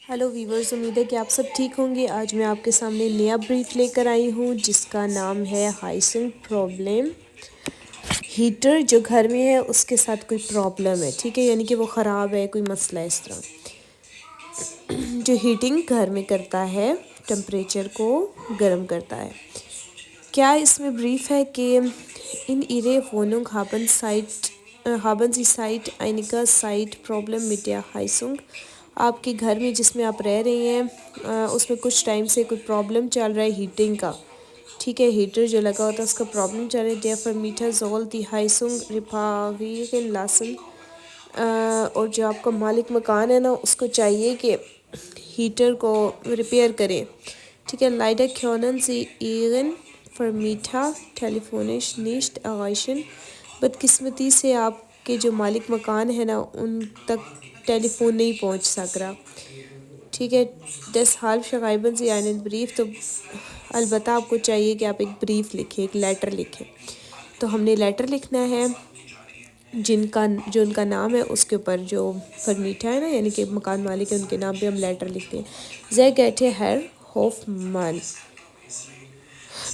Hello viewers, उम्मीद है कि आप सब ठीक होंगे। आज मैं आपके सामने नया ब्रीफ लेकर आई हूँ जिसका नाम है हाइसिंग प्रॉब्लम। हीटर जो घर में है उसके साथ कोई प्रॉब्लम है, ठीक है, यानी कि वो ख़राब है, कोई मसला है इस तरह। जो हीटिंग घर में करता है, टेम्परेचर को गर्म करता है। क्या इसमें ब्रीफ है कि in ihre Wohnung haben Sie seit einiger Zeit Problem mit der Heizung। आपके घर में जिसमें आप रह रही हैं उसमें कुछ टाइम से कोई प्रॉब्लम चल रहा है हीटिंग का, ठीक है, हीटर जो लगा होता है उसका प्रॉब्लम चल रहा है। Der Vermieter soll die Heizung reparieren lassen। और जो आपका मालिक मकान है ना उसको चाहिए कि हीटर को रिपेयर करे, ठीक है। Leider können Sie Ihren Vermieter telefonisch nicht erreichen। बदकिस्मती से आपके जो मालिक मकान है ना उन तक टेलीफोन नहीं पहुंच सक रहा, ठीक है। deshalb schreiben Sie einen Brief। तो अलबत्ता आपको चाहिए कि आप एक ब्रीफ लिखें, एक लेटर लिखें। तो हमने लेटर लिखना है जो उनका नाम है उसके ऊपर जो फर्मीठा है ना, यानी कि मकान मालिक है, उनके नाम पे हम लेटर लिखते हैं। Sehr geehrter Herr Hoffmann,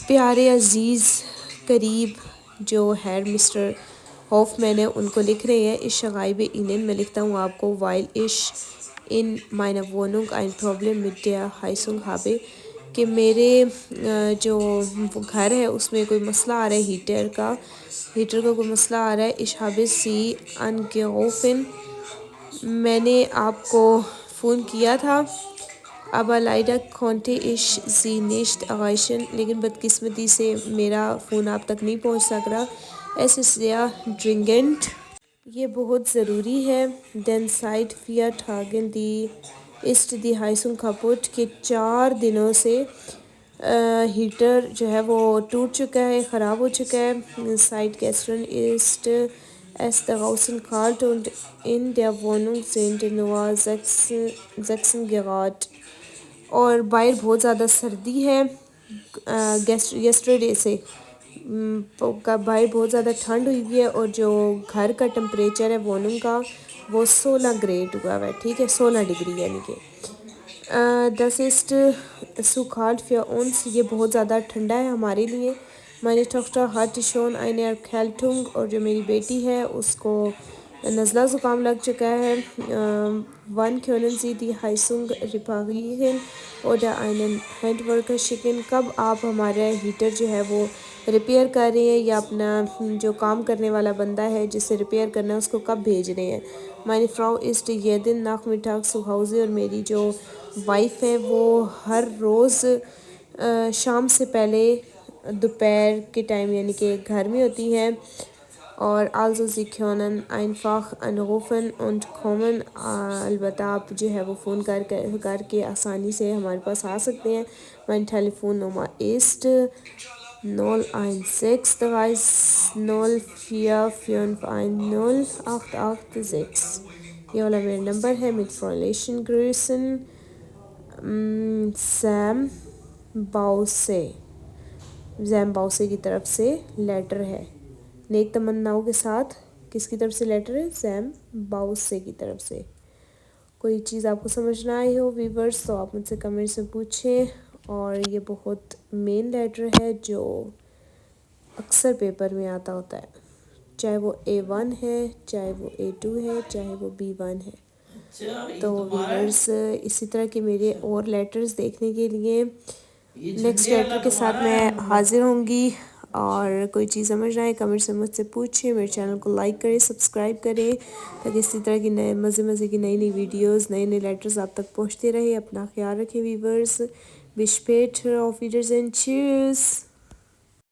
प्यारे अजीज़ करीब जो है मिस्टर हॉफमैन है उनको लिख रहे हैं। इस शगाइबे इन्हें मैं लिखता हूँ आपको वाइल इश इन meiner Wohnung ein Problem mit der Heizung habe, कि मेरे जो घर है उसमें कोई मसला आ रहा है, हीटर का कोई मसला आ रहा है। Ich habe Sie angerufen, मैंने आपको फ़ोन किया था। aber leider konnte ich Sie nicht erreichen, लेकिन बदकिस्मती से मेरा फ़ोन आप तक नहीं पहुंच सक रहा। Es ist sehr dringend, ये बहुत ज़रूरी है। Denn seit 4 Tagen ist die Heizung kaputt, कि 4 दिनों से हीटर जो है वो टूट चुका है, ख़राब हो चुका है। Seit gestern ist es draußen kalt und in der Wohnung sind nur 6 Grad। और बाहर बहुत ज़्यादा सर्दी है yesterday से, बाहर बहुत ज़्यादा ठंड हुई है और जो घर का टेम्परेचर है वॉल्यूम का वो 16 ग्रेड हुआ है, ठीक है, 16 डिग्री यानी कि das ist zu kalt für uns, ये बहुत ज़्यादा ठंडा है हमारे लिए। meine Tochter hat schon eine Erkältung, और जो मेरी बेटी है उसको नज़ला ज़ुकाम लग चुका है। wann können Sie die Heizung reparieren oder einen Handwerker schicken, कब आप हमारा हीटर जो है वो रिपेयर कर रहे हैं या अपना जो काम करने वाला बंदा है जिससे रिपेयर करना है उसको कब भेज रहे हैं। meine Frau ist jeden Nachmittag zu Hause, और मेरी जो वाइफ है वो हर रोज़ शाम से पहले दोपहर के टाइम यानी कि घर में होती हैं। और also Sie können einfach anrufen und kommen, अलबत्ता आप जो है वो फ़ोन करके आसानी से हमारे पास आ सकते हैं। mein Telefonnummer ist 0163045108886। ये वाला मेरा नंबर है। mit freundlichen Grüßen सैम बाउसे की तरफ से लेटर है। नेक तमन्नाओं के साथ किसकी तरफ से लेटर है? सैम बाउसे की तरफ से। कोई चीज़ आपको समझ ना आई हो वीवर्स तो आप मुझसे कमेंट्स में पूछें। और ये बहुत मेन लेटर है जो अक्सर पेपर में आता होता है, चाहे वो A1 है, चाहे वो A2 है, चाहे वो B1 है। तो वीवर्स इसी तरह के मेरे और लेटर्स देखने के लिए नेक्स्ट लेटर के साथ मैं हाजिर होंगी। और कोई चीज़ समझ ना आए कमेंट से मुझसे पूछें। मेरे चैनल को लाइक करें, सब्सक्राइब करें ताकि इसी तरह की नए मज़े की नई वीडियोस, नए लेटर्स आप तक पहुंचते रहे। अपना ख्याल रखें viewers. Bis später, auf Wiedersehen, tschüss।